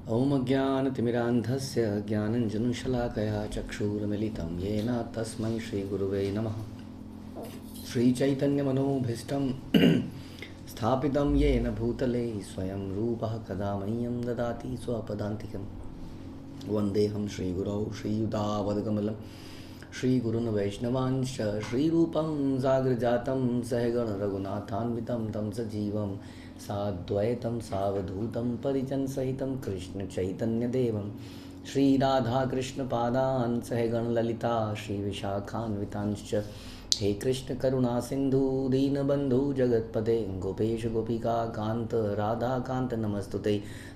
ॐ अज्ञानतिमिरान्धस्य ज्ञानञ्जनशलाकया चक्षुरुन्मिलितं येन तस्मै श्रीगुरुवे नमः। श्रीचैतन्यमनोभीष्टं स्थापितं येन भूतले स्वयं रूपः कदा मह्यं ददाति स्वपदान्तिकं। वन्देऽहं श्रीगुरौ श्रीयुतापदकमलं श्रीगुरून् वैष्णवांश्च श्रीरूपं साग्रजातं सहगण रघुनाथान्वितं तं सजीवं साद्वैतं सावधूतं परिजनसहितं कृष्णचैतन्यदेवं श्रीराधाकृष्णपादान् सहगण ललिता श्रीविशाखान्वितांश्च। हे कृष्ण करुणा सिंधु दीनबंधु जगतपते गोपेश गोपिका कांत राधा कांत नमस्तुते।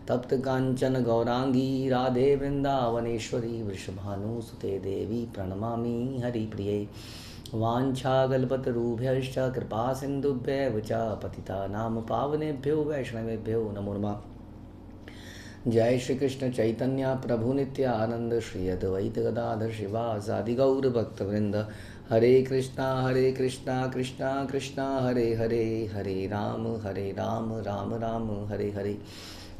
तप्त कांचन गौरांगी राधे वृंदावनेश्वरी वृषभानुसुते देवी प्रणमामि हरिप्रिये। वाञ्छाकल्पतरुभ्यश्च कृपा सिन्धुभ्यैव च पतितानां पावनेभ्यो वैष्णवेभ्यो नमो नमः। जय श्री कृष्ण चैतन्य प्रभु नित्यानंद श्री अद्वैत गदाधर शिवासादि गौर भक्तवृंद। हरे कृष्णा कृष्णा कृष्णा हरे हरे, हरे राम राम राम हरे हरे।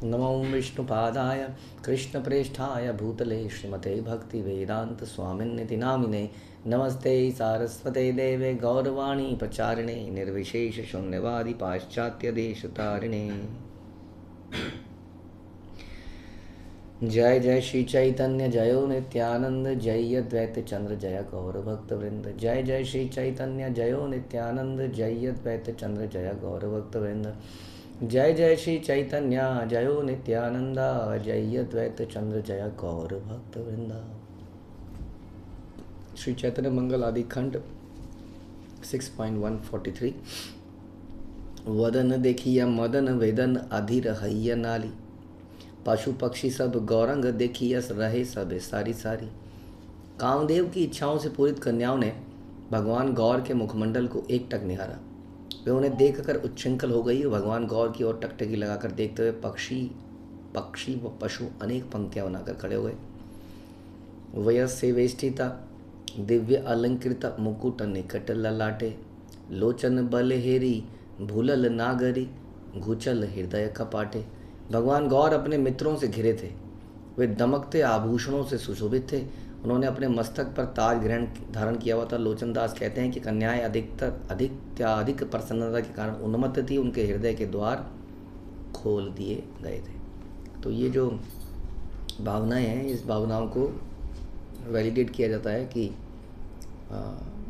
नमो विष्णुपादाय कृष्णप्रेष्ठाय भूतले श्रीमते भक्तिवेदांत स्वामिन्निति नामिने। नमस्ते सारस्वते देवे गौरवाणी प्रचारिणे निर्विशेष शून्यवादी पाश्चात्य देशतारिणे। जय जय श्री चैतन्य जयो नित्यानंद जय अद्वैत चंद्र जय गौर भक्तवृंद। जय जय श्री चैतन्य जयो नित्यानंद जय अद्वैत चंद्र जय गौर भक्तवृंद। जय जय श्री चैतन्य जयो नित्यानंद जय अद्वैत चंद्र जय गौर भक्तवृंद। श्री चैतन्य मंगल आदि खंड 6.143। वदन देखिया मदन वेदन अधीर हैया नाली, पशु पक्षी सब गौरंग देखियस रहे सब सारी सारी। कामदेव की इच्छाओं से पूरित कन्याओं ने भगवान गौर के मुखमंडल को एकटक निहारा। वे उन्हें देखकर उच्छृंखल हो गई। भगवान गौर की ओर टकटकी लगाकर देखते हुए पक्षी व पशु अनेक पंक्तियां बनाकर खड़े हो गए। वयस्य वेष्टिता दिव्य अलंकृत मुकुट निकट ललाटे, लोचन बलहेरी भूलल नागरी घुचल हृदय कपाटे। भगवान गौर अपने मित्रों से घिरे थे। वे दमकते आभूषणों से सुशोभित थे। उन्होंने अपने मस्तक पर ताज ग्रहण धारण किया हुआ था। लोचनदास कहते हैं कि कन्याएं अधिक प्रसन्नता के कारण उन्मत्त थी। उनके हृदय के द्वार खोल दिए गए थे। तो ये जो भावनाएं हैं, इस भावनाओं को वैलिडेट किया जाता है कि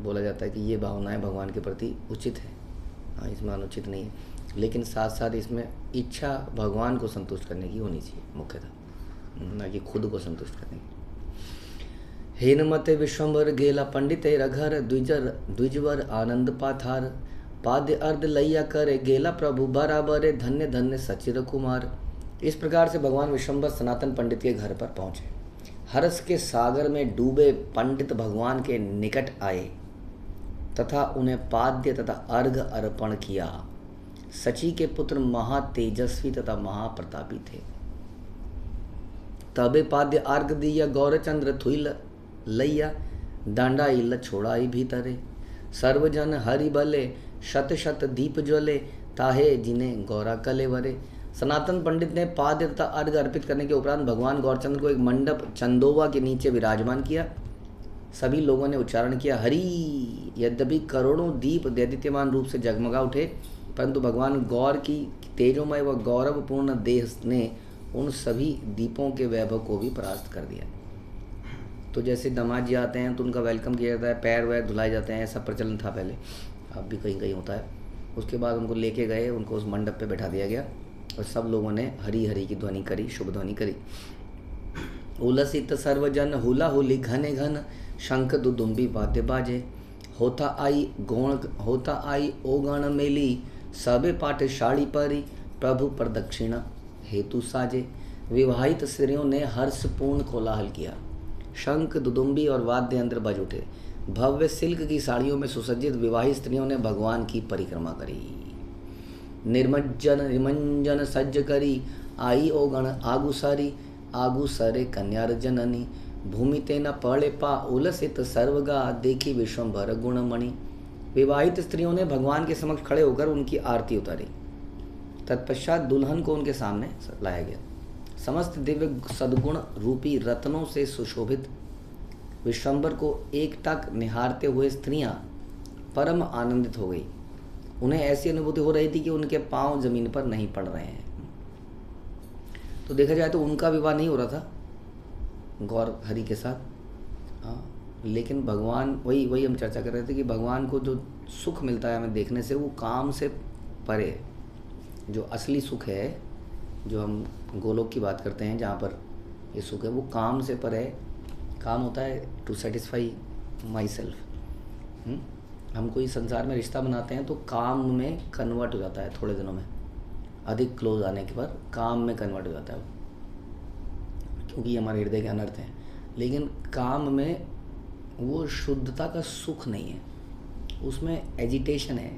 बोला जाता है कि ये भावनाएं भगवान के प्रति उचित है। इसमें अनुचित नहीं है, लेकिन साथ साथ इसमें इच्छा भगवान को संतुष्ट करने की होनी चाहिए मुख्यतः, न कि खुद को संतुष्ट करने की। हेनमते विश्वम्भर गेला पंडिते रघर द्विजवर आनंद पाथार, पाद्य अर्ध लैया करे गेला प्रभु बराबर धन्य धन्य सचिर कुमार। इस प्रकार से भगवान विश्वम्भर सनातन पंडित के घर पर पहुँचे। हर्ष के सागर में डूबे पंडित भगवान के निकट आए तथा उन्हें पाद्य तथा अर्घ अर्पण किया। सची के पुत्र महातेजस्वी तथा महाप्रतापी थे। तबे पाद्य अर्घ दिया गौरचंद्र थुइल लैया, डांडा इल छोड़ाई भीतरे। सर्वजन हरि बले शत शत दीप ज्वले, ताहे जिन्हें गौरा कले वरे। सनातन पंडित ने पाद्य तथा अर्घ अर्पित करने के उपरांत भगवान गौरचंद्र को एक मंडप चंदोवा के नीचे विराजमान किया। सभी लोगों ने उच्चारण किया हरि। यद्यपि करोड़ों दीप दैदीप्यमान रूप से जगमगा उठे, परंतु भगवान गौर की तेजोमय व गौरवपूर्ण देह ने उन सभी दीपों के वैभव को भी परास्त कर दिया। तो जैसे दामाद जी आते हैं तो उनका वेलकम किया जाता है, पैर वैर धुलाए जाते हैं, ऐसा प्रचलन था पहले, अब भी कहीं कहीं होता है। उसके बाद उनको लेके गए, उनको उस मंडप पे बैठा दिया गया और सब लोगों ने हरि हरि की ध्वनि करी, शुभ ध्वनि करी। उलसित सर्वजन हुला हुली घने घन, शंख दुदुम्बी वाद्य बाजे। होता आई ओ गण मेली, सबे पाठ शाड़ी परी, प्रभु प्रदक्षिणा हेतु साजे। विवाहित स्त्रियों ने हर्षपूर्ण कोलाहल किया। शंख दुदुम्बी और वाद्य यंत्र बज उठे। भव्य सिल्क की साड़ियों में सुसज्जित विवाहित स्त्रियों ने भगवान की परिक्रमा करी। निर्मंजन सज्ज करी, आई ओ गण आगुसारी, आगु सरे कन्यार जननी। भूमि ते न पड़े पा उलसित सर्वगा, देखी विश्वम्भर गुणमणि। विवाहित स्त्रियों ने भगवान के समक्ष खड़े होकर उनकी आरती उतारी। तत्पश्चात दुल्हन को उनके सामने लाया गया। समस्त दिव्य सद्गुण रूपी रत्नों से सुशोभित विश्वंभर को एकटक निहारते हुए स्त्रियां परम आनंदित हो गई। उन्हें ऐसी अनुभूति हो रही थी कि उनके पांव जमीन पर नहीं पड़ रहे हैं। तो देखा जाए तो उनका विवाह नहीं हो रहा था गौर हरि के साथ। हाँ, लेकिन भगवान, वही हम चर्चा कर रहे थे कि भगवान को जो सुख मिलता है हमें देखने से, वो काम से परे है। जो असली सुख है, जो हम गोलोक की बात करते हैं जहाँ पर ये सुख है, वो काम से परे है। काम होता है टू सेटिस्फाई माई सेल्फ। हम कोई संसार में रिश्ता बनाते हैं तो काम में कन्वर्ट हो जाता है, थोड़े दिनों में अधिक क्लोज आने के बाद काम में कन्वर्ट हो जाता है, क्योंकि ये हमारे हृदय के अनर्थ हैं। लेकिन काम में वो शुद्धता का सुख नहीं है, उसमें एजिटेशन है।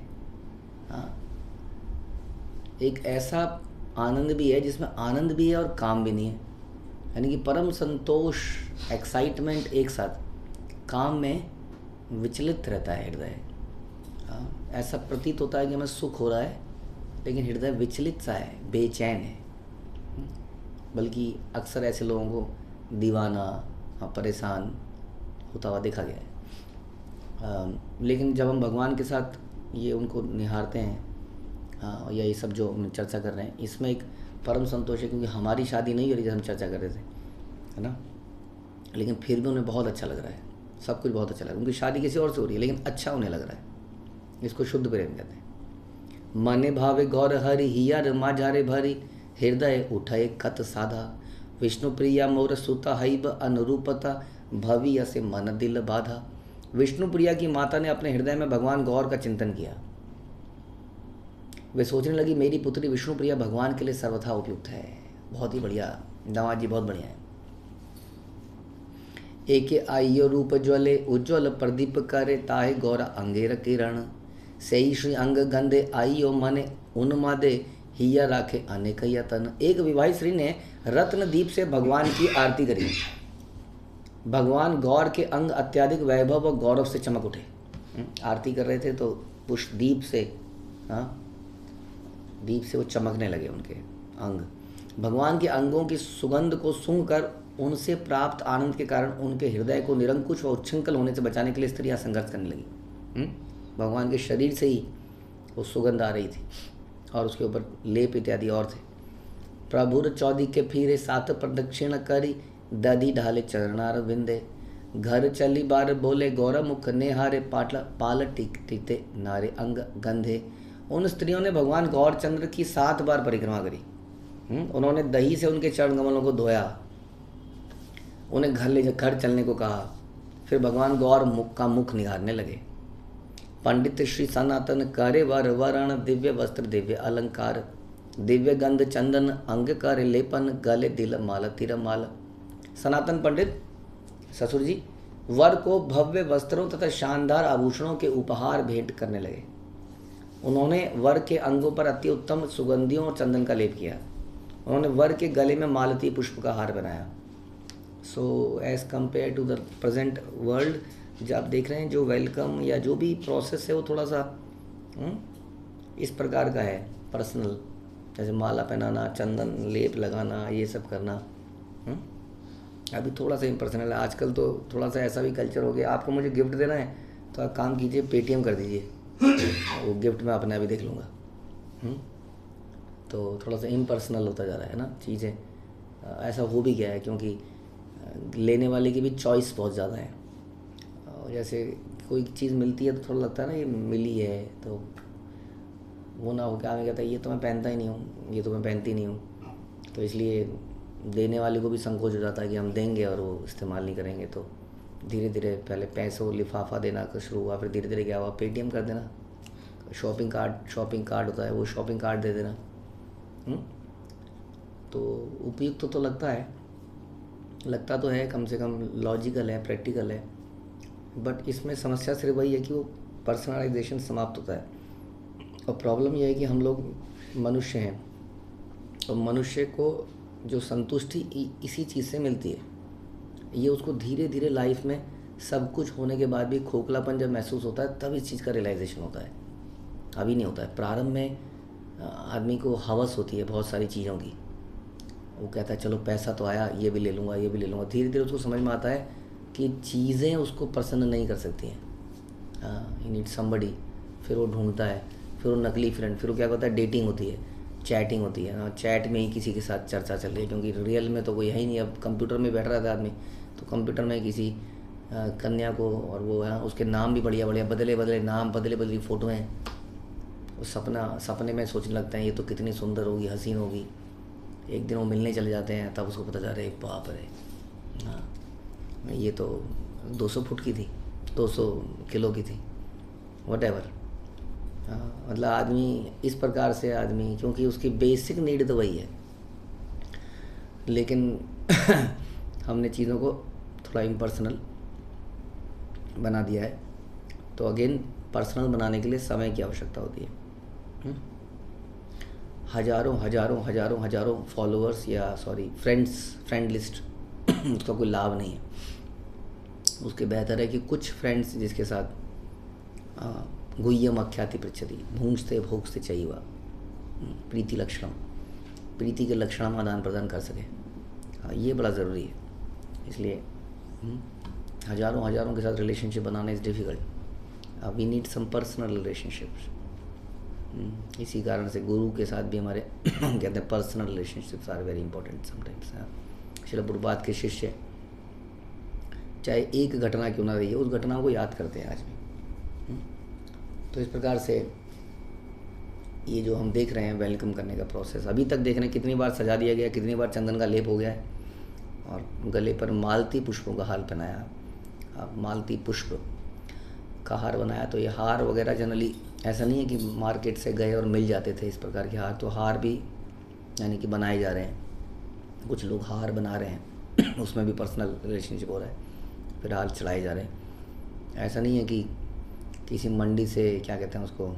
हाँ, एक ऐसा आनंद भी है जिसमें आनंद भी है और काम भी नहीं है, यानी कि परम संतोष, एक्साइटमेंट एक साथ। काम में विचलित रहता है हृदय। हाँ, ऐसा प्रतीत होता है कि हमें सुख हो रहा है, लेकिन हृदय विचलित सा है, बेचैन है। बल्कि अक्सर ऐसे लोगों को दीवाना, परेशान होता हुआ देखा गया है। लेकिन जब हम भगवान के साथ ये उनको निहारते हैं, हाँ, या ये सब जो हम चर्चा कर रहे हैं, इसमें एक परम संतोष है, क्योंकि हमारी शादी नहीं हो रही जब हम चर्चा कर रहे थे, है ना। लेकिन फिर भी उन्हें बहुत अच्छा लग रहा है, सब कुछ बहुत अच्छा लग रहा है। उनकी शादी किसी और से हो रही है, लेकिन अच्छा उन्हें लग रहा है। इसको शुद्ध प्रेम कहते हैं। मने भावे गौर हरि हियर माझारे भरी, हृदय उठे कत साधा, विष्णु प्रिया मोर सुता हईब अनुरूपता, भविय से मन दिल बाधा। विष्णु प्रिया की माता ने अपने हृदय में भगवान गौर का चिंतन किया। वे सोचने लगी, मेरी पुत्री विष्णु प्रिया भगवान के लिए सर्वथा उपयुक्त है। बहुत ही बढ़िया, दामाद जी बहुत बढ़िया है। एके आइयो रूप ज्वले उज्ज्वल प्रदीप करे, ताहे गौरा अंगेर किरण, सही श्री अंग गंधे आइयो मने उन्मादे, हिया राखे अनेक यतन। एक विवाहित स्त्री ने रत्न दीप से भगवान की आरती करी। भगवान गौर के अंग अत्याधिक वैभव और गौरव से चमक उठे। आरती कर रहे थे तो पुष्प दीप से, हाँ, दीप से वो चमकने लगे उनके अंग। भगवान के अंगों की सुगंध को सूंघकर उनसे प्राप्त आनंद के कारण उनके हृदय को निरंकुश व उच्छृंखल होने से बचाने के लिए स्त्रियां संघर्ष करने लगी। भगवान के शरीर से ही वो सुगंध आ रही थी और उसके ऊपर लेप इत्यादि और थे। प्रभुर चौदी के फिरे सात प्रदक्षिण करी, दधी ढाले चरणार विंदे, घर चली बार बोले गौरव मुख नेहारे, पाल टिकते नारे अंग गंधे। उन स्त्रियों ने भगवान गौरचंद्र की 7 बार परिक्रमा करी। उन्होंने दही से उनके चरण कमलों को धोया, उन्हें घर चलने को कहा। फिर भगवान गौर का मुख निहारने लगे। पंडित श्री सनातन करे वर वरण, दिव्य वस्त्र दिव्य अलंकार, दिव्य गंध चंदन अंग कर लेपन, गले दिल माल तिर माल। सनातन पंडित ससुर जी वर को भव्य वस्त्रों तथा शानदार आभूषणों के उपहार भेंट करने लगे। उन्होंने वर के अंगों पर अति उत्तम सुगंधियों और चंदन का लेप किया। उन्होंने वर के गले में मालती पुष्प का हार बनाया। So as compare to the present world, जो आप देख रहे हैं, जो वेलकम या जो भी प्रोसेस है वो थोड़ा सा इस प्रकार का है, पर्सनल, जैसे माला पहनाना, चंदन लेप लगाना, ये सब करना अभी थोड़ा सा इम्पर्सनल है। आजकल तो थोड़ा सा ऐसा भी कल्चर हो गया, आपको मुझे गिफ्ट देना है तो आप काम कीजिए, पेटीएम कर दीजिए, वो गिफ्ट मैं अपने अभी देख लूँगा। तो थोड़ा सा इम्पर्सनल होता जा रहा है ना चीज़ें। ऐसा हो भी गया है क्योंकि लेने वाले की भी चॉइस बहुत ज़्यादा है। और जैसे कोई चीज़ मिलती है तो थोड़ा लगता है ना ये मिली है, तो वो ना हो क्या, मैं कहता है ये तो मैं पहनता ही नहीं हूँ, ये तो मैं पहनती नहीं हूँ, तो इसलिए देने वाले को भी संकोच हो जाता है कि हम देंगे और वो इस्तेमाल नहीं करेंगे। तो धीरे धीरे पहले पैसों लिफाफा देना का शुरू हुआ, फिर धीरे धीरे क्या हुआ, पेटीएम कर देना, शॉपिंग कार्ड होता है वो शॉपिंग कार्ड दे देना। तो उपयुक्त तो लगता तो है, कम से कम लॉजिकल है, प्रैक्टिकल है, बट इसमें समस्या सिर्फ वही है कि वो पर्सनलाइजेशन समाप्त होता है। और प्रॉब्लम यह है कि हम लोग मनुष्य हैं और मनुष्य को जो संतुष्टि इसी चीज़ से मिलती है, ये उसको धीरे धीरे लाइफ में सब कुछ होने के बाद भी खोखलापन जब महसूस होता है तब इस चीज़ का रियलाइजेशन होता है, अभी नहीं होता है। प्रारंभ में आदमी को हवस होती है बहुत सारी चीज़ों की, वो कहता है चलो पैसा तो आया, ये भी ले लूँगा, ये भी ले लूँगा। धीरे धीरे उसको समझ में आता है कि चीज़ें उसको प्रसन्न नहीं कर सकती हैं। हाँ, ही नीड समबडी। फिर वो ढूंढता है, फिर वो नकली फ्रेंड, फिर वो क्या होता है, डेटिंग होती है, चैटिंग होती है। चैट में ही किसी के साथ चर्चा चल रही है, क्योंकि रियल में तो कोई है ही नहीं। अब कंप्यूटर में बैठ रहा था आदमी, तो कंप्यूटर में किसी कन्या को, और वो है उसके नाम भी बढ़िया बढ़िया, बदले बदले नाम, बदले बदली फ़ोटो हैं। वो सपने में सोचने लगते हैं ये तो कितनी सुंदर होगी, हसीन होगी। एक दिन वो मिलने चले जाते हैं, तब उसको पता चल रहा है बाप रे, हाँ ये तो 200 फुट की थी, 200 किलो की थी, वट एवर। मतलब आदमी इस प्रकार से, आदमी क्योंकि उसकी बेसिक नीड तो वही है, लेकिन हमने चीज़ों को थोड़ा इम्पर्सनल बना दिया है। तो अगेन पर्सनल बनाने के लिए समय की आवश्यकता होती है। हजारों हजारों हजारों हजारों फॉलोअर्स या फ्रेंड लिस्ट उसका कोई लाभ नहीं है। उसके बेहतर है कि कुछ फ्रेंड्स जिसके साथ गुह्यम अख्याति पृच्छति, भूंजते भोगते चैव प्रीति लक्षणम, प्रीति के लक्षण हम आदान प्रदान कर सकें। हाँ, ये बड़ा ज़रूरी है। इसलिए हजारों हजारों के साथ रिलेशनशिप बनाना is difficult. We need some personal relationships. इसी कारण से गुरु के साथ भी हमारे कहते हैं personal relationships are very important sometimes. Srila Prabhupada के शिष्य चाहे एक घटना क्यों ना रही है, उस घटना को याद करते हैं आज भी। तो इस प्रकार से ये जो हम देख रहे हैं वेलकम करने का प्रोसेस, अभी तक देख रहे हैं कितनी बार सजा दिया गया, कितनी बार चंदन का लेप हो गया है, और गले पर मालती पुष्पों का हार पहनाया। अब मालती पुष्प का हार बनाया। तो ये हार वगैरह जनरली ऐसा नहीं है कि मार्केट से गए और मिल जाते थे इस प्रकार के हार, तो हार भी यानी कि बनाए जा रहे हैं। कुछ लोग हार बना रहे हैं उसमें भी पर्सनल रिलेशनशिप हो रहा है, फिर हार चढ़ाए जा रहे हैं। ऐसा नहीं है कि किसी मंडी से, क्या कहते हैं उसको,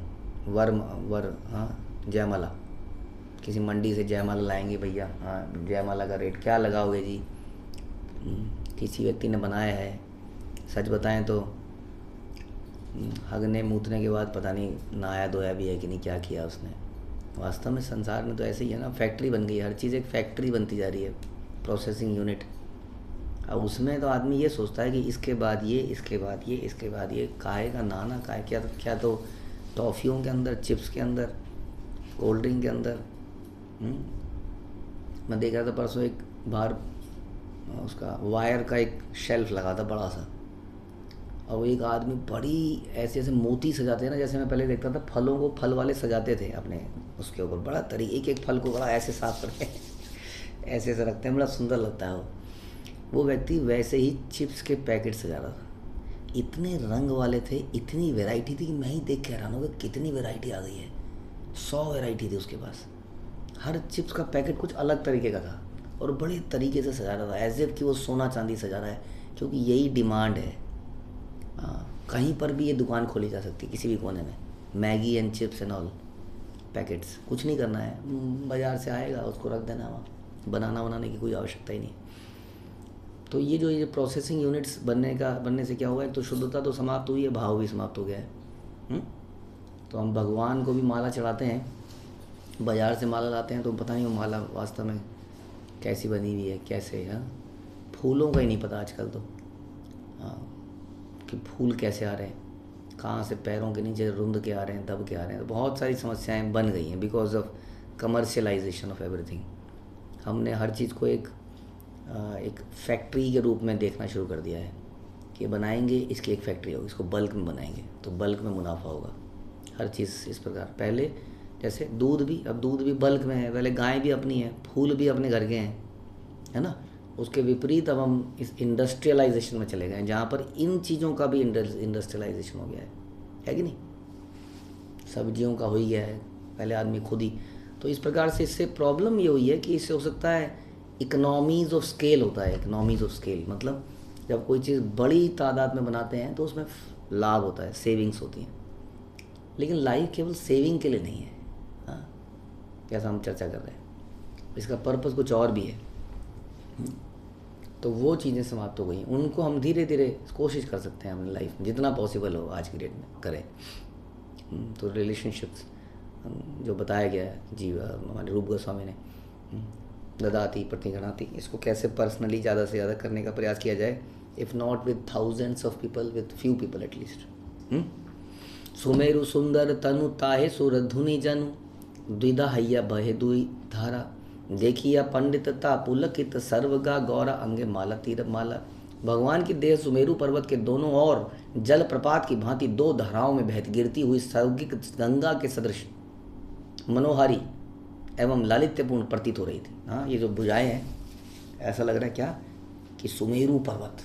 जयमाला, किसी मंडी से जयमाला लाएंगे भैया, हाँ जयमाला का रेट क्या लगाओगे जी। किसी व्यक्ति ने बनाया है, सच बताएं तो हगने मूतने के बाद पता नहीं नहाया धोया भी है कि नहीं, क्या किया उसने। वास्तव में संसार में तो ऐसे ही है ना, फैक्ट्री बन गई, हर चीज़ एक फैक्ट्री बनती जा रही है, प्रोसेसिंग यूनिट। अब उसमें तो आदमी ये सोचता है कि इसके बाद ये, इसके बाद ये, इसके बाद ये, काहे का नाना काहे, क्या तो टॉफ़ियों के अंदर, चिप्स के अंदर, कोल्ड ड्रिंक के अंदर। मैं देख रहा था परसों, एक बाहर उसका वायर का एक शेल्फ लगा था बड़ा सा, और वो एक आदमी बड़ी ऐसे ऐसे मोती सजाते हैं ना, जैसे मैं पहले देखता था फलों को, फल वाले सजाते थे अपने उसके ऊपर, बड़ा एक एक फल को बड़ा ऐसे साफ करके ऐसे ऐसे रखते हैं, बड़ा सुंदर लगता है वो व्यक्ति वैसे ही चिप्स के पैकेट सजा रहा था। इतने रंग वाले थे, इतनी वैरायटी थी कि मैं ही देख के हैरान हो गया कितनी वैरायटी आ गई है। 100 वैरायटी थी उसके पास, हर चिप्स का पैकेट कुछ अलग तरीके का था, और बड़े तरीके से सजा रहा था, एज इफ कि वो सोना चांदी सजा रहा है, क्योंकि यही डिमांड है। कहीं पर भी ये दुकान खोली जा सकती है, किसी भी कोने में, Maggi and chips and all packets. कुछ नहीं करना है, बाज़ार से आएगा उसको रख देना, वहाँ बनाने की कोई आवश्यकता ही नहीं। तो ये प्रोसेसिंग यूनिट्स बनने से क्या हुआ है, तो शुद्धता तो समाप्त हुई है, भाव भी समाप्त हो गया है। तो हम भगवान को भी माला चढ़ाते हैं, बाज़ार से माला लाते हैं, तो पता नहीं वो माला वास्तव में कैसी बनी हुई है, कैसे है। फूलों का ही नहीं पता आजकल तो, कि फूल कैसे आ रहे हैं, कहाँ से पैरों के नीचे रुंध के आ रहे हैं, दब के आ रहे हैं। तो बहुत सारी समस्याएं बन गई हैं because of commercialisation of everything. हमने हर चीज़ को एक फैक्ट्री के रूप में देखना शुरू कर दिया है कि बनाएंगे, इसकी एक फैक्ट्री होगी, इसको बल्क में बनाएंगे तो बल्क में मुनाफा होगा। हर चीज़ इस प्रकार, पहले जैसे दूध भी, अब दूध भी बल्क में है, पहले गाय भी अपनी है, फूल भी अपने घर के हैं, है ना। उसके विपरीत अब हम इस इंडस्ट्रियलाइजेशन में चले गए हैं, जहाँ पर इन चीज़ों का भी इंडस्ट्रियलाइजेशन हो गया है कि नहीं। सब्जियों का हो ही गया है, पहले आदमी खुद ही। तो इस प्रकार से इससे प्रॉब्लम ये हुई है कि इससे हो सकता है इकोनॉमीज़ ऑफ स्केल होता है। इकोनॉमीज़ ऑफ स्केल मतलब जब कोई चीज़ बड़ी तादाद में बनाते हैं तो उसमें लाभ होता है, सेविंग्स होती हैं। लेकिन लाइफ केवल सेविंग के लिए नहीं है, हाँ, जैसा हम चर्चा कर रहे हैं, इसका पर्पस कुछ और भी है। तो वो चीज़ें समाप्त हो गई, उनको हम धीरे धीरे कोशिश कर सकते हैं अपनी लाइफ में, जितना पॉसिबल हो आज की डेट में करें। तो रिलेशनशिप्स जो बताया गया है जी हमारे रूप गोस्वामी ने, ददाति प्रतिगणाति, इसको कैसे पर्सनली ज़्यादा से ज़्यादा करने का प्रयास किया जाए, if not with thousands of people, with few people at least. Sumeru सुंदर तनु ताहे सुर धुनि जनु, द्विधा हैया बहे दुई धारा, देखिया पंडितता पुलकित सर्वगा गौरा अंगे माला तीर माला। भगवान की देह सुमेरु पर्वत के दोनों ओर जल प्रपात की भांति दो धाराओं में बहती गिरती हुई सौगिक गंगा के सदृश मनोहारी एवं लालित्यपूर्ण प्रतीत हो रही थी। हाँ, ये जो भुजाएं हैं, ऐसा लग रहा है क्या कि सुमेरु पर्वत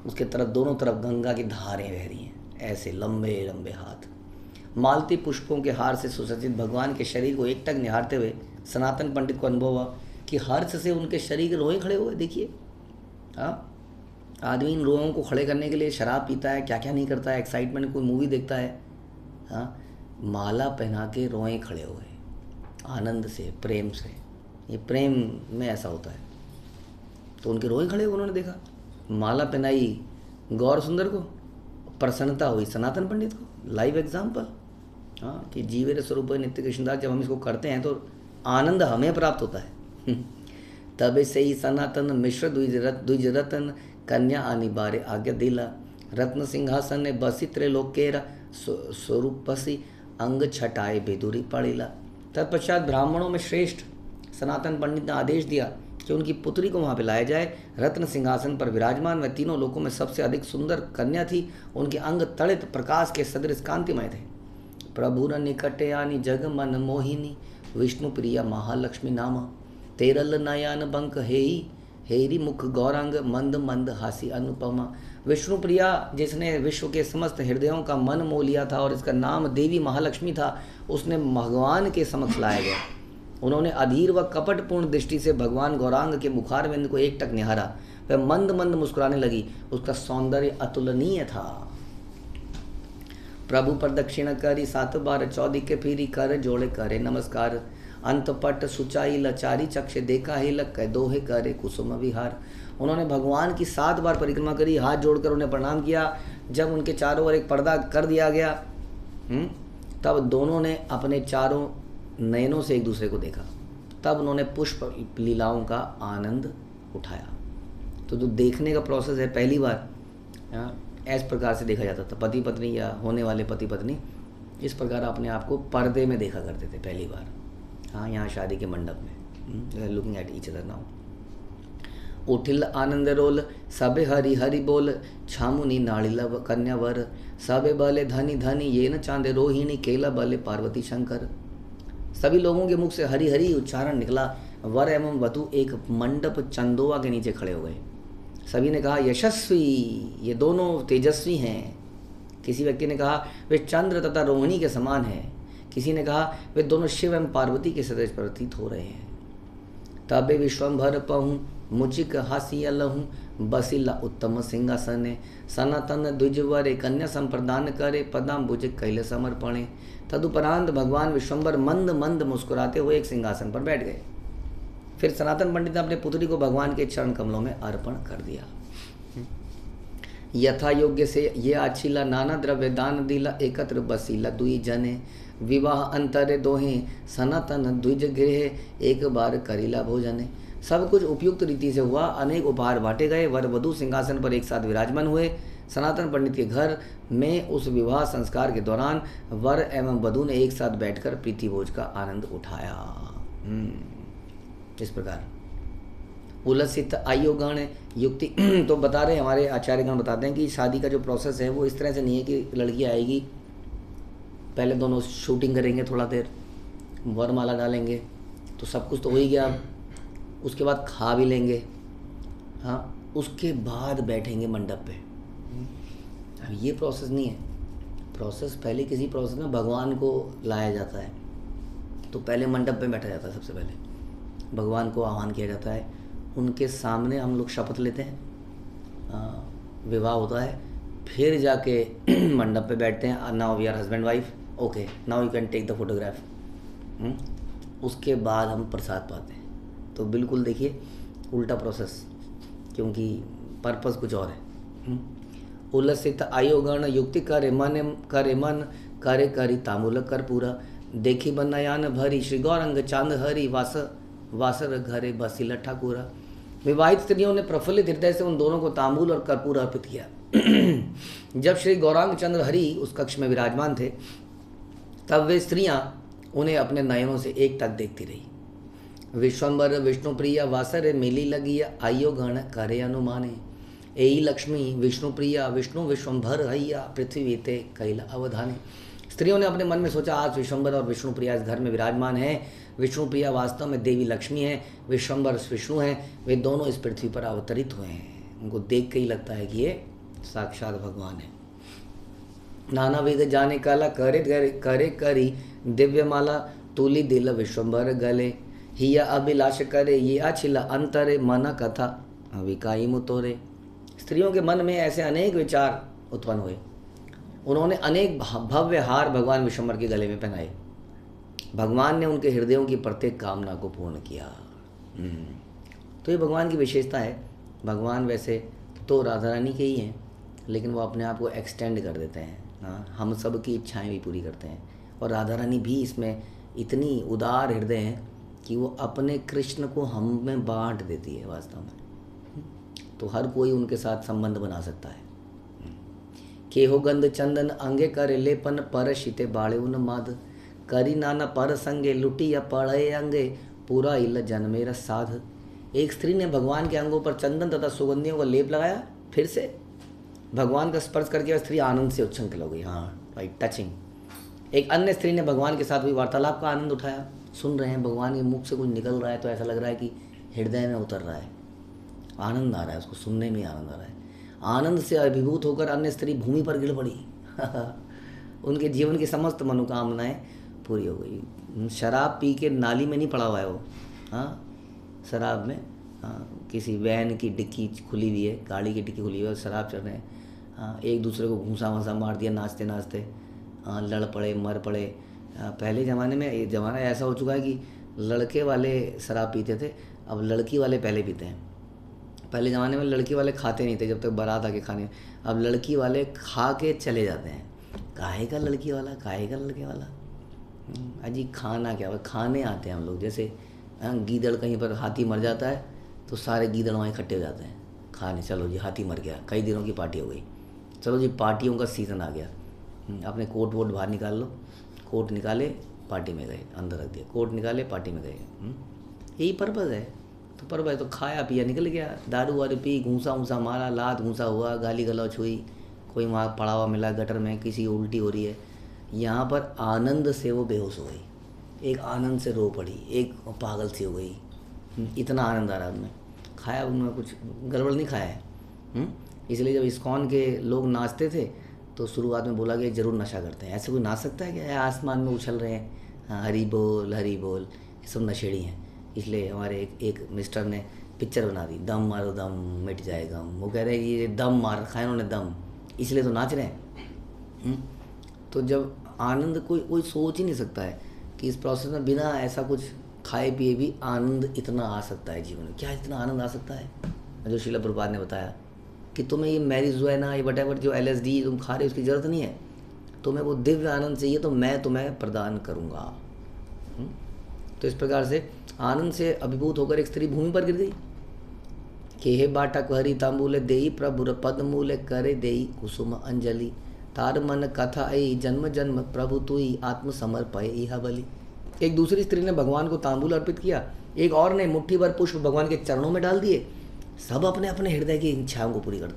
उसके तरफ दोनों तरफ गंगा की धारें बह रही हैं, ऐसे लंबे लंबे हाथ। मालती पुष्पों के हार से सुसज्जित भगवान के शरीर को एकटक निहारते हुए सनातन पंडित को अनुभव हुआ कि हर्ष से उनके शरीर के रोए खड़े हुए। देखिए, हाँ, आदमी इन रोओं को खड़े करने के लिए शराब पीता है, क्या क्या नहीं करता है, एक्साइटमेंट कोई मूवी देखता है। हाँ, माला पहना के रोए खड़े हुए आनंद से, प्रेम से। ये प्रेम में ऐसा होता है। तो उनके रोए खड़े उन्होंने देखा, माला पहनाई गौर सुंदर को, प्रसन्नता हुई सनातन पंडित को। लाइव एग्जाम्पल, हाँ, कि जीवेर स्वरूप नित्य कृष्णदास, जब हम इसको करते हैं तो आनंद हमें प्राप्त होता है। तबे से ही सनातन मिश्र द्विज रतन कन्या अनिबारे आज्ञा दिला, रत्न सिंहासन ने बसी त्रैलोकेरा स्वरूपसी अंग छटाए बेदुरी पड़िला। तत्पश्चात ब्राह्मणों में श्रेष्ठ सनातन पंडित ने आदेश दिया कि उनकी पुत्री को वहाँ पे लाया जाए। रत्न सिंहासन पर विराजमान वह तीनों लोकों में सबसे अधिक सुंदर कन्या थी। उनके अंग तड़ित प्रकाश के सदृश कांतिमय थे। प्रभुर निकटे आनी जग मन मोहिनी, विष्णु प्रिया महालक्ष्मी नामा, तेरल नयन बंक हेई हेरी मुख गौरांग मंद मंद हासी अनुपमा। विष्णु प्रिया जिसने विश्व के समस्त हृदयों का मन मोह लिया था और इसका नाम देवी महालक्ष्मी था, उसने भगवान के समक्ष लाया गया। उन्होंने अधीर व कपटपूर्ण दृष्टि से भगवान गौरांग के मुखारविंद को एकटक निहारा। वह मंद मंद मुस्कुराने लगी। उसका सौंदर्य अतुलनीय था। प्रभु पर दक्षिण करी 7 बार 14 के फिरी कर जोड़े करे नमस्कार, अंतपट सुचाई लचारी चक्षे देखा ही लग कह दोहे करे कुसुम विहार। उन्होंने भगवान की 7 बार परिक्रमा करी, हाथ जोड़कर उन्हें प्रणाम किया। जब उनके चारों ओर एक पर्दा कर दिया गया, तब दोनों ने अपने चारों नयनों से एक दूसरे को देखा। तब उन्होंने पुष्प लीलाओं का आनंद उठाया। तो जो देखने का प्रोसेस है, पहली बार इस प्रकार से देखा जाता था। पति पत्नी या होने वाले पति पत्नी इस प्रकार अपने आप को पर्दे में देखा करते थे पहली बार। हाँ, यहाँ शादी के मंडप में, looking at each other now. उठिल आनंद रोल सबे हरि हरि बोल, छामुनी नाड़िल कन्यावर, सबे बले धनी धनी ये न चांदे रोहिणी, केला बले पार्वती शंकर। सभी लोगों के मुख से हरि हरि उच्चारण निकला। वर एवं वधू एक मंडप चंदोआ के नीचे खड़े हो गए। सभी ने कहा यशस्वी, ये दोनों तेजस्वी हैं। किसी व्यक्ति ने कहा वे चंद्र तथा रोहिणी के समान हैं। किसी ने कहा वे दोनों शिव एवं पार्वती के सदृश प्रतीत हो रहे हैं। तबे विश्वम्भर पहूँ मुचिक हासिया लहूँ, बसिला उत्तम सिंहासने, सनातन द्विजवरे कन्या संप्रदान करे, पदाम भुज कैल समर्पणे। तदुपरांत भगवान विश्वम्भर मंद मंद मुस्कुराते हुए एक सिंहासन पर बैठ गए। फिर सनातन पंडित ने अपने पुत्री को भगवान के चरण कमलों में अर्पण कर दिया। यथा योग्य से ये आछिला, नाना द्रव्य दान दिला, एकत्र बसीला दुई जने, विवाह अंतरे दोहे, सनातन द्विज गृह एक बार करीला भोजने। सब कुछ उपयुक्त रीति से हुआ। अनेक उपहार बांटे गए। वर वधू सिंहासन पर एक साथ विराजमान हुए। सनातन पंडित के घर में उस विवाह संस्कार के दौरान वर एवं वधू ने एक साथ बैठकर प्रीति भोज का आनंद उठाया। इस प्रकार उल्लसित आयुगण युक्ति तो बता रहे, हमारे आचार्यगण बताते हैं कि शादी का जो प्रोसेस है वो इस तरह से नहीं है कि लड़की आएगी, पहले दोनों शूटिंग करेंगे, थोड़ा देर वरमाला डालेंगे, तो सब कुछ तो हो ही गया। उसके बाद खा भी लेंगे, हाँ, उसके बाद बैठेंगे मंडप पे। अब ये प्रोसेस नहीं है। प्रोसेस पहले किसी प्रोसेस में भगवान को लाया जाता है, तो पहले मंडप पे बैठा जाता है। सबसे पहले भगवान को आह्वान किया जाता है, उनके सामने हम लोग शपथ लेते हैं, विवाह होता है, फिर जाके मंडप पे बैठते हैं। Now we are husband wife, okay now you can take the photograph. उसके बाद हम प्रसाद पाते हैं। तो बिल्कुल देखिए उल्टा प्रोसेस, क्योंकि पर्पस कुछ और है। उल्लसित आयोगण युक्ति करे मन करे करी तामुल कर पूरा, देखी बनयान भरी, श्री गौरंग चांद हरि वास वासर घरे बसिला ठाकुरा। विवाहित स्त्रियों ने प्रफुल्लित हृदय से उन दोनों को तांबूल और कर्पूर अर्पित किया। जब श्री गौरांग चंद्र हरि उस कक्ष में विराजमान थे तब वे स्त्रियां उन्हें अपने नयनों से एक टक देखती रही। विश्वम्बर विष्णुप्रिया वासरे मिली लगी आइयो गण करे अनुमाने। एई लक्ष्मी विष्णुप्रिया विष्णु विश्वम्भर हैया पृथ्वी ते कैला अवधाने। स्त्रियों ने अपने मन में सोचा, आज विश्वम्बर और विष्णुप्रिया इस घर में विराजमान हैं। विष्णुप्रिया वास्तव में देवी लक्ष्मी हैं, विश्वम्बर विष्णु हैं, वे दोनों इस पृथ्वी पर अवतरित हुए हैं। उनको देख के ही लगता है कि ये साक्षात भगवान है। नाना विध जाने काला करे करे करे करी दिव्य माला तुली दिल विश्वम्बर गले। हिया अभिलाष करे ये अछिला अंतरे मन कथा विकाई मुतोरे। स्त्रियों के मन में ऐसे अनेक विचार उत्पन्न हुए। उन्होंने अनेक भव्य हार भगवान विश्वम्बर के गले में पहनाए। भगवान ने उनके हृदयों की प्रत्येक कामना को पूर्ण किया। तो ये भगवान की विशेषता है। भगवान वैसे तो राधा रानी के ही हैं, लेकिन वो अपने आप को एक्सटेंड कर देते हैं। हाँ, हम सब की इच्छाएं भी पूरी करते हैं। और राधा रानी भी इसमें इतनी उदार हृदय हैं कि वो अपने कृष्ण को हम में बांट देती है वास्तव में। तो हर कोई उनके साथ संबंध बना सकता है। केहो गंध चंदन अंगे करे लेपन पर शीते बाळे उन माद। करी नाना पर संगे लुटी या पड़े अंगे पूरा इल जन्मेर साध। एक स्त्री ने भगवान के अंगों पर चंदन तथा सुगंधियों का लेप लगाया। फिर से भगवान का स्पर्श करके वह स्त्री आनंद से उच्छृंखल हो गई। हाँ, बाई टचिंग। एक अन्य स्त्री ने भगवान के साथ हुई वार्तालाप का आनंद उठाया। सुन रहे हैं, भगवान के मुख से कुछ निकल रहा है तो ऐसा लग रहा है कि हृदय में उतर रहा है, आनंद आ रहा है, उसको सुनने में आनंद आ रहा है। आनंद से अभिभूत होकर अन्य स्त्री भूमि पर गिर पड़ी। उनके जीवन की समस्त मनोकामनाएं पूरी हो गई। शराब पी के नाली में नहीं पड़ा हुआ है वो। हाँ, शराब में, हाँ, किसी वैन की डिक्की खुली हुई है, गाड़ी की डिक्की खुली हुई है और शराब चढ़ रहे हैं। हाँ, एक दूसरे को घूसा वूसा मार दिया नाचते नाचते। हाँ, लड़ पड़े, मर पड़े। पहले ज़माने में ये ज़माना ऐसा हो चुका है कि लड़के वाले शराब पीते थे, अब लड़की वाले पहले पीते हैं। पहले ज़माने में लड़की वाले खाते नहीं थे जब तक बारात आके खाने, अब लड़की वाले खा के चले जाते हैं। काहे का लड़की वाला, काहे का लड़के वाला। अजी खाना क्या, खाने आते हैं हम लोग। जैसे गीदड़ कहीं पर हाथी मर जाता है तो सारे गीदड़ वहाँ इकट्ठे हो जाते हैं खाने। चलो जी, हाथी मर गया, कई दिनों की पार्टी हो गई, चलो जी पार्टियों का सीज़न आ गया। अपने कोट वोट बाहर निकाल लो, कोट निकाले पार्टी में गए, अंदर रख दिया, कोट निकाले पार्टी में गए। यही पर्पज़ है। तो पर्पज़ है तो खाया पिया निकल गया, दारू वारू पी, घूसा ऊँसा मारा, लात घूसा हुआ, गाली गलौच हुई, कोई वहाँ पड़ा हुआ मिला गटर में, किसी उल्टी हो रही है। यहाँ पर आनंद से वो बेहोश हो गई, एक आनंद से रो पड़ी, एक पागल सी हो गई। इतना आनंद आ रहा है उनमें। खाया उन्होंने कुछ गड़बड़ नहीं खाया है। इसलिए जब इस्कॉन के लोग नाचते थे तो शुरुआत में बोला गया जरूर नशा करते हैं। ऐसे कोई नाच सकता है क्या? आसमान में उछल रहे हैं, हाँ, हरी बोल ये सब नशेड़ी हैं। इसलिए हमारे एक मिस्टर ने पिक्चर बना दी, दम मारो दम मिट जाए गम। वो कह रहे हैं ये दम मार रखा है उन्होंने दम, इसलिए तो नाच रहे हैं। तो जब आनंद कोई सोच ही नहीं सकता है कि इस प्रोसेस में बिना ऐसा कुछ खाए पिए भी आनंद इतना आ सकता है जीवन में। क्या इतना आनंद आ सकता है? जो श्रील प्रभुपाद ने बताया कि तुम्हें ये मैरिजुआना, ये वटेवर जो LSD तुम खा रहे हो उसकी ज़रूरत नहीं है, तुम्हें वो दिव्य आनंद चाहिए तो मैं तुम्हें प्रदान करूँगा। तो इस प्रकार से आनंद से अभिभूत होकर एक स्त्री भूमि पर गिर गई। केहे बाटक हरि तांबूले देई प्रभुर पद मूले करे देई कुसुम अंजलि। तार मन कथा आई जन्म जन्म प्रभु तुई आत्म समर्पय इहा बलि। एक दूसरी स्त्री ने भगवान को तांबूल अर्पित किया, एक और ने मुट्ठी भर पुष्प भगवान के चरणों में डाल दिए। सब अपने अपने हृदय की इच्छाओं को पूरी कर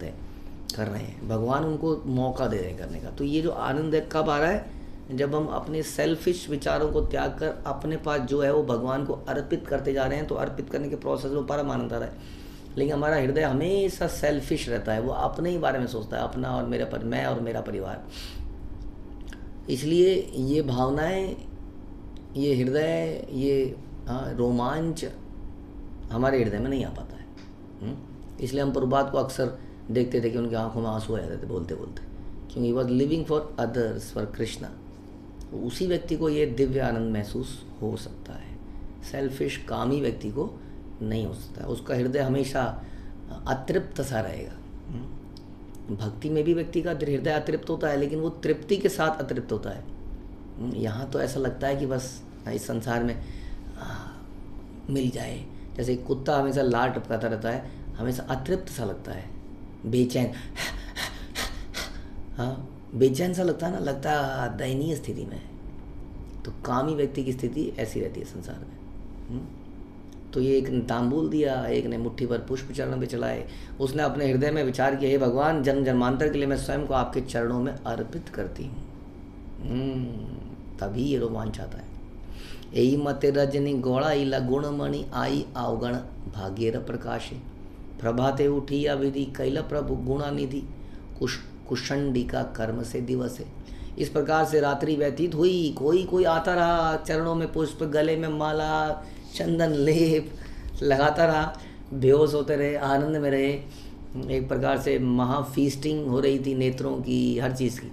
रहे हैं। भगवान उनको मौका दे रहे हैं करने का। तो ये जो आनंद है कब आ रहा है? जब हम अपने सेल्फिश विचारों को त्याग कर अपने पास जो है वो भगवान को अर्पित करते जा रहे हैं। तो अर्पित करने के प्रोसेस में परम आनंद आ रहा है। लेकिन हमारा हृदय हमेशा सेल्फिश रहता है, वो अपने ही बारे में सोचता है, अपना और मैं और मेरा परिवार। इसलिए ये भावनाएं, ये हृदय, ये रोमांच हमारे हृदय में नहीं आ पाता है। इसलिए हम प्रभुपाद को अक्सर देखते थे कि उनकी आंखों में आंसू आ जाते थे बोलते बोलते, क्योंकि he was living for others, for Krishna. उसी व्यक्ति को ये दिव्य आनंद महसूस हो सकता है, सेल्फिश कामी व्यक्ति को नहीं हो सकता है। उसका हृदय हमेशा अतृप्त सा रहेगा। भक्ति में भी व्यक्ति का हृदय अतृप्त होता है, लेकिन वो तृप्ति के साथ अतृप्त होता है। यहाँ तो ऐसा लगता है कि बस इस संसार में मिल जाए। जैसे एक कुत्ता हमेशा लार टपकाता रहता है, हमेशा अतृप्त सा लगता है, बेचैन, हाँ बेचैन सा लगता है ना, लगता है दयनीय स्थिति में है। तो कामी व्यक्ति की स्थिति ऐसी रहती है संसार में। तो ये एक ने तांबूल दिया, एक ने मुट्ठी भर पुष्प चरण पे चलाए। उसने अपने हृदय में विचार किया, हे भगवान, जन्म जन्मांतर के लिए मैं स्वयं को आपके चरणों में अर्पित करती हूँ। तभी ये रोमांच आता है। यही मते रजनी गौड़ा इला गुणमणि आई अवगण भाग्येर प्रकाशे, प्रभाते उठिया विधि कैल प्रभु गुणानिधि, कुशंडिका कर्म से दिवसे। इस प्रकार से रात्रि व्यतीत हुई। कोई आता रहा, चरणों में पुष्प, गले में माला, चंदन लेप लगाता रहा, बेहोश होते रहे, आनंद में रहे। एक प्रकार से महाफीस्टिंग हो रही थी नेत्रों की, हर चीज़ की।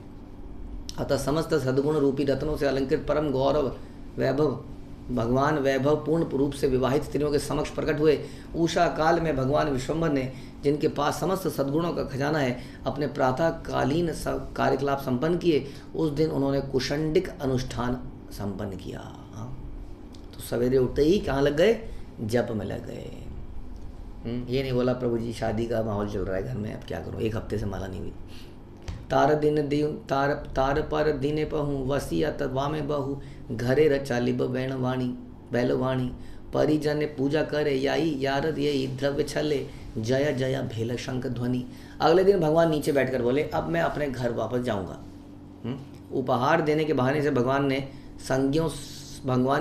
अतः समस्त सद्गुण रूपी रत्नों से अलंकृत परम गौरव वैभव भगवान वैभव पूर्ण रूप से विवाहित स्त्रियों के समक्ष प्रकट हुए। उषा काल में भगवान विश्वम्भर ने, जिनके पास समस्त सद्गुणों का खजाना है, अपने प्रातःकालीन कार्यकलाप संपन्न किए। उस दिन उन्होंने कुशंडिक अनुष्ठान संपन्न किया। हाँ, तो सवेरे उठते ही कहाँ लग गए? जप में लग गए। ये नहीं बोला प्रभु जी शादी का माहौल चल रहा है घर में, अब क्या करूँ, एक हफ्ते से माला नहीं हुई। तार पर दिने पहूँ वसिया तत्वा में बहू, घरे रचालिब बैलवाणी, परिजन पूजा करे याई यारद यही द्रव्य छले, जया जया भेल शंख ध्वनि। अगले दिन भगवान नीचे बैठकर बोले, अब मैं अपने घर वापस जाऊंगा। उपहार देने के बहाने से भगवान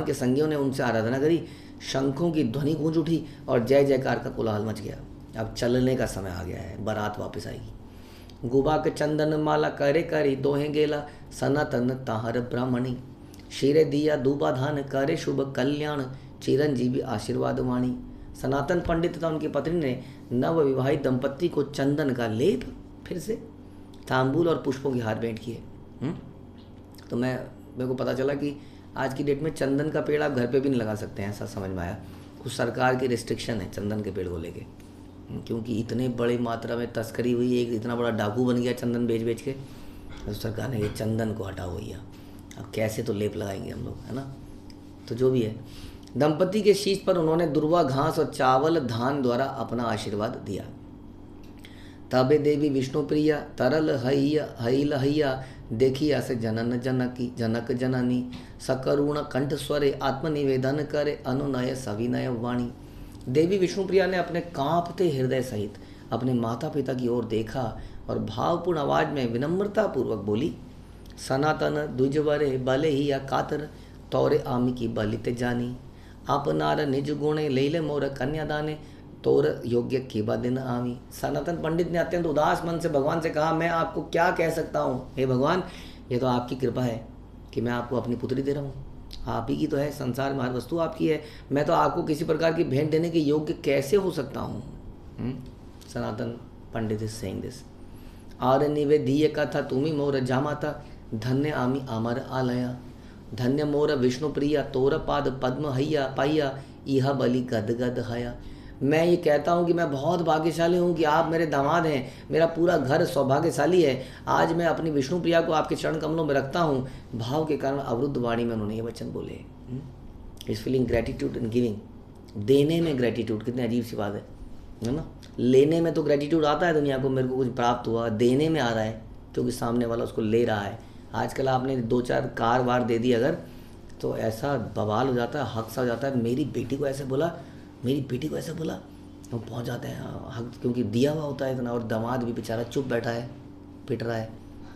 के संगियों ने उनसे आराधना करी। शंखों की ध्वनि गूंज उठी और जय जयकार का कोलाहल मच गया। अब चलने का समय आ गया है, बारात वापस आएगी। गुबा के चंदन माला करे करी दोहे गेला, सनातन ताहर ब्राह्मणी, शीरे दिया दूबा धान करे शुभ कल्याण, चिरंजीवी आशीर्वाद वाणी। सनातन पंडित तथा उनकी पत्नी ने नव विवाहित दंपत्ति को चंदन का लेप, फिर से तांबूल और पुष्पों के हार भेंट किए। तो मेरे को पता चला कि आज की डेट में चंदन का पेड़ आप घर पे भी नहीं लगा सकते हैं, ऐसा समझ में आया। कुछ सरकार की रिस्ट्रिक्शन है चंदन के पेड़ को लेके, क्योंकि इतने बड़ी मात्रा में तस्करी हुई, एक इतना बड़ा डाकू बन गया चंदन बेच के। तो सरकार ने ये चंदन को हटाओ भैया, अब कैसे तो लेप लगाएंगे हम लोग, है ना। तो जो भी है, दंपति के शीश पर उन्होंने दुर्वा घास और चावल धान द्वारा अपना आशीर्वाद दिया। तबे देवी विष्णुप्रिया तरल हईल हैया, देखिया से जनक जननी, सकरुण कंठ स्वरे आत्मनिवेदन करे, अनुनय सविनय वाणी। देवी विष्णुप्रिया ने अपने कांपते हृदय सहित अपने माता पिता की ओर देखा और भावपूर्ण आवाज में विनम्रता पूर्वक बोली, सनातन द्विजवरे बले ही या कातर, तौरे आमी की बलिते जानी, अपनार निज गुणे लेले मोर कन्यादाने, तोर योग्य केबा दिन आमी। सनातन पंडित ने अत्यंत उदास मन से भगवान से कहा, मैं आपको क्या कह सकता हूँ हे भगवान, ये तो आपकी कृपा है कि मैं आपको अपनी पुत्री दे रहा हूँ, आप ही की तो है, संसार में हर वस्तु आपकी है, मैं तो आपको किसी प्रकार की भेंट देने के योग्य कैसे हो सकता हूँ। सनातन पंडित इज सेइंग दिस। और निवेदीय कथा तुमी मोर जामाता, धन्य आमी अमर आलया, धन्य मोर विष्णुप्रिया, तोर पाद पद्म हैया पाइया, इह बलि गद गद हया। मैं ये कहता हूँ कि मैं बहुत भाग्यशाली हूँ कि आप मेरे दामाद हैं, मेरा पूरा घर सौभाग्यशाली है। आज मैं अपनी विष्णुप्रिया को आपके चरण कमलों में रखता हूँ। भाव के कारण अवरुद्ध वाणी में उन्होंने ये वचन बोले। Is feeling gratitude in giving, देने में ग्रेटिट्यूड, कितनी अजीब सी बात है ना। लेने में तो ग्रेटिट्यूड आता है दुनिया को, मेरे को कुछ प्राप्त हुआ, देने में आ रहा है क्योंकि सामने वाला उसको ले रहा है। आजकल आपने 2-4 कार वार दे दी अगर, तो ऐसा बवाल हो जाता है, हक सा हो जाता है, मेरी बेटी को ऐसे बोला, मेरी बेटी को ऐसे बोला, तो पहुंच जाते हैं हक, क्योंकि दिया हुआ होता है इतना। और दामाद भी बेचारा चुप बैठा है, पिट रहा है,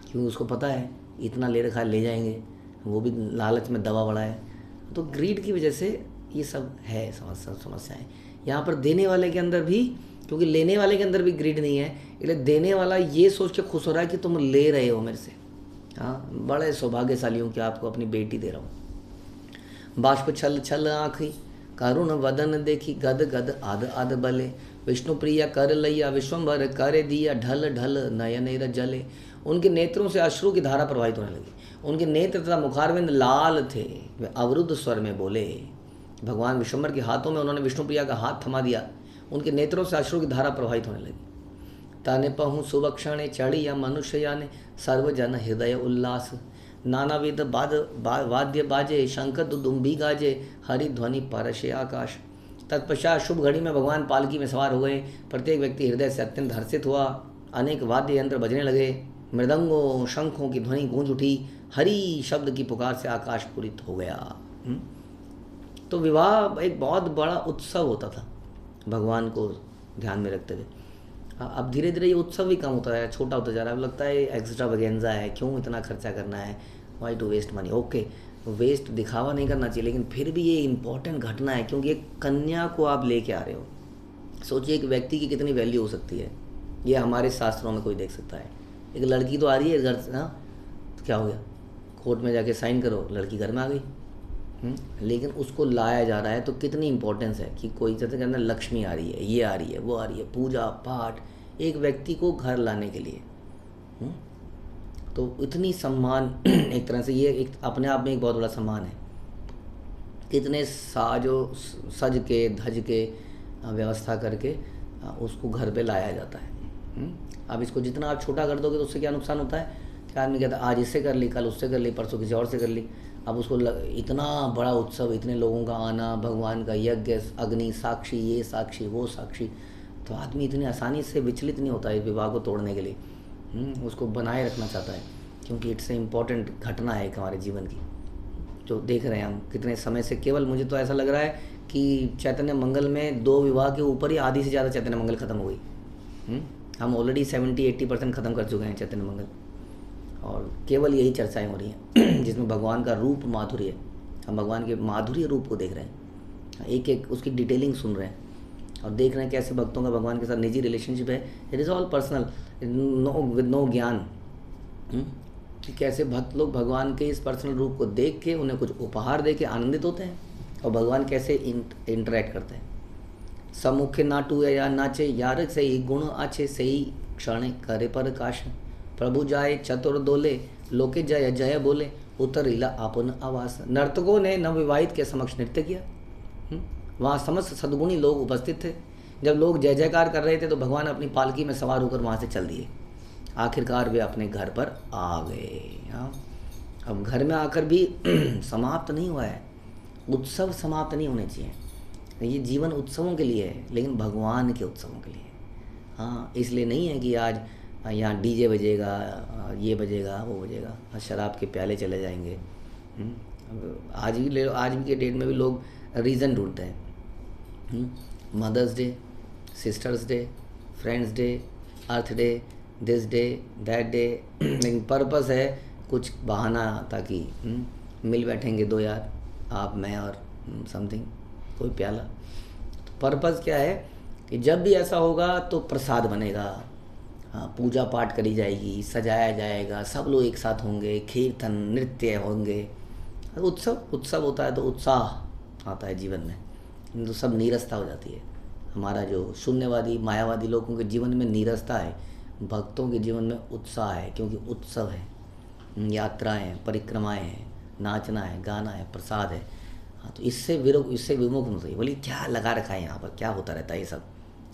क्योंकि उसको पता है इतना ले रखा है, ले जाएंगे, वो भी लालच में दबा पड़ा है। तो ग्रीड की वजह से ये सब है समस्याएं यहाँ पर। देने वाले के अंदर भी, क्योंकि लेने वाले के अंदर भी ग्रीड नहीं है, इसलिए देने वाला ये सोच के खुश हो रहा है कि तुम ले रहे हो मेरे से। हाँ, बड़े सौभाग्यशाली हूँ कि आपको अपनी बेटी दे रहा हूँ। बाष्प छल छल आँखी, करुण वदन देखी, गद गद आद आद बले, विष्णुप्रिया कर लैया, विश्वम्भर करे दिया, ढल ढल नयन जले। उनके नेत्रों से अश्रु की धारा प्रवाहित होने लगी। उनके नेत्र तथा मुखारविंद लाल थे। वे अवरुद्ध स्वर में बोले। भगवान विश्वम्भर के हाथों में उन्होंने विष्णुप्रिया का हाथ थमा दिया। उनके नेत्रों से अश्रु की धारा प्रवाहित होने लगी। ताने पहूँ सुवक्षणे चढ़ी या मनुष्य याने, सर्वजन हृदय उल्लास, नानाविध वाद्य बाजे, शंख दुदुम्बी गाजे, हरि ध्वनि परशे आकाश। तत्पश्चात शुभ घड़ी में भगवान पालकी में सवार हो गए। प्रत्येक व्यक्ति हृदय से अत्यंत हर्षित हुआ। अनेक वाद्य यंत्र बजने लगे। मृदंगों शंखों की ध्वनि गूंज उठी। हरि शब्द की पुकार से आकाश पूरित हो गया। तो विवाह एक बहुत बड़ा उत्सव होता था भगवान को ध्यान में रखते हुए। अब धीरे धीरे ये उत्सव भी कम होता है, छोटा होता जा रहा है। अब लगता है एक्स्ट्रा वगेंजा है, क्यों इतना खर्चा करना है, why to waste money. Okay, waste दिखावा नहीं करना चाहिए, लेकिन फिर भी ये इम्पॉर्टेंट घटना है, क्योंकि एक कन्या को आप लेके आ रहे हो। सोचिए एक व्यक्ति की कितनी वैल्यू हो सकती है, ये हमारे शास्त्रों में कोई देख सकता है। एक लड़की तो आ रही है घर से, हाँ तो क्या हो गया, कोर्ट में जाके साइन करो, लड़की घर में आ गई। लेकिन उसको लाया जा रहा है, तो कितनी इंपॉर्टेंस है कि कोई जैसे कहना लक्ष्मी आ रही है, ये आ रही है, वो आ रही है, पूजा पाठ एक व्यक्ति को घर लाने के लिए। तो इतनी सम्मान एक तरह से ये एक अपने आप में एक बहुत बड़ा सम्मान है। कितने सज के धज के व्यवस्था करके उसको घर पे लाया जाता है। अब इसको जितना आप छोटा कर दोगे तो उससे क्या नुकसान होता है कि आदमी कहता है आज इससे कर ली, कल उससे कर ली, परसों किसी और से कर ली। अब उसको इतना बड़ा उत्सव, इतने लोगों का आना, भगवान का यज्ञ, अग्नि साक्षी, ये साक्षी वो साक्षी, तो आदमी इतनी आसानी से विचलित नहीं होता है विवाह को तोड़ने के लिए। उसको बनाए रखना चाहता है, क्योंकि इट्स ए इम्पॉर्टेंट घटना है एक हमारे जीवन की, जो देख रहे हैं हम कितने समय से। केवल मुझे तो ऐसा लग रहा है कि चैतन्य मंगल में 2 विवाह के ऊपर ही आधी से ज़्यादा चैतन्य मंगल ख़त्म हो गई। हम ऑलरेडी 70-80% ख़त्म कर चुके हैं चैतन्य मंगल, और केवल यही चर्चाएं हो रही हैं जिसमें भगवान का रूप माधुर्य, हम भगवान के माधुर्य रूप को देख रहे हैं, एक एक उसकी डिटेलिंग सुन रहे हैं और देख रहे हैं कैसे भक्तों का भगवान के साथ निजी रिलेशनशिप है। It is all personal, with no gyan, कि कैसे भक्त लोग भगवान के इस पर्सनल रूप को देख के उन्हें कुछ उपहार दे के आनंदित होते हैं, और भगवान कैसे इंटरेक्ट करते हैं। सम्मुखे नाटू या नाचे, यार सही गुण आछे, सही क्षण करे पर काश। प्रभु जाए चतुर दोले, लोके जय जय बोले, उतर इला आपन आवास। नर्तकों ने नवविवाहित के समक्ष नृत्य किया। वहाँ समस्त सद्गुणी लोग उपस्थित थे। जब लोग जय जयकार कर रहे थे तो भगवान अपनी पालकी में सवार होकर वहाँ से चल दिए। आखिरकार वे अपने घर पर आ गए। अब घर में आकर भी समाप्त नहीं हुआ है, उत्सव समाप्त नहीं होने चाहिए। ये जीवन उत्सवों के लिए है, लेकिन भगवान के उत्सवों के लिए। हाँ, इसलिए नहीं है कि आज यहाँ डीजे बजेगा, ये बजेगा, वो बजेगा, शराब के प्याले चले जाएंगे। आज भी के डेट में भी लोग रीज़न ढूंढते हैं। Mother's Day, Sister's Day, Friends Day, Earth Day, this day, that day, लेकिन पर्पस है कुछ बहाना, ताकि मिल बैठेंगे 2 यार, आप मैं और समथिंग कोई प्याला। तो पर्पस क्या है कि जब भी ऐसा होगा तो प्रसाद बनेगा, पूजा पाठ करी जाएगी, सजाया जाएगा, सब लोग एक साथ होंगे, कीर्तन नृत्य होंगे, उत्सव होता है तो उत्साह आता है जीवन में। तो सब नीरसता हो जाती है। हमारा जो शून्यवादी मायावादी लोगों के जीवन में नीरसता है, भक्तों के जीवन में उत्साह है, क्योंकि उत्सव है, यात्राएं हैं, परिक्रमाएं हैं, नाचना है, गाना है, प्रसाद है। हाँ, तो इससे विमुख होना चाहिए। बोलिए क्या लगा रखा है यहाँ पर, क्या होता रहता है ये सब,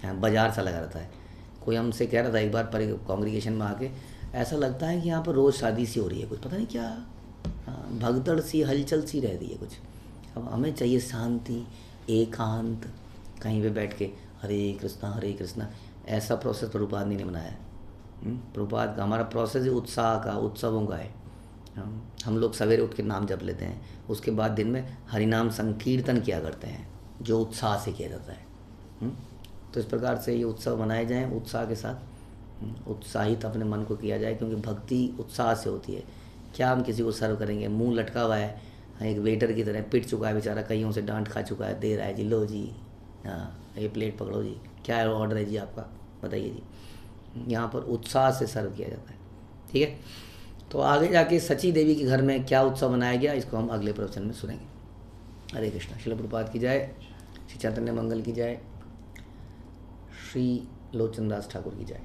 यहाँ बाजार सा लगा रहता है। कोई हमसे कह रहा था एक बार पर कांग्रीगेशन में आके, ऐसा लगता है कि यहाँ पर रोज़ शादी सी हो रही है, कुछ पता नहीं क्या, भगदड़ सी हलचल सी रह रही है कुछ। अब हमें चाहिए शांति, एकांत, कहीं पे बैठ के हरे कृष्णा। ऐसा प्रोसेस प्रभुपाद ने बनाया है। प्रभुपाद का हमारा प्रोसेस उत्साह का, उत्सवों का है। हम लोग सवेरे उठ के नाम जप लेते हैं, उसके बाद दिन में हरिनाम संकीर्तन किया करते हैं, जो उत्साह से किया जाता है। तो इस प्रकार से ये उत्सव मनाए जाएं उत्साह के साथ, उत्साहित अपने मन को किया जाए, क्योंकि भक्ति उत्साह से होती है। क्या हम किसी को सर्व करेंगे, मुंह लटका हुआ है, एक वेटर की तरह पिट चुका है बेचारा, कईयों से डांट खा चुका है, दे रहा है जी, लो जी, हाँ ये प्लेट पकड़ो जी, क्या ऑर्डर है जी आपका, बताइए जी। यहाँ पर उत्साह से सर्व किया जाता है। ठीक है, तो आगे जाके सची देवी के घर में क्या उत्सव मनाया गया, इसको हम अगले प्रवचन में सुनेंगे। हरे कृष्णा। श्रील प्रभुपाद की जय, श्री चैतन्य मंगल की जय, श्री लोचन दास ठाकुर की जय।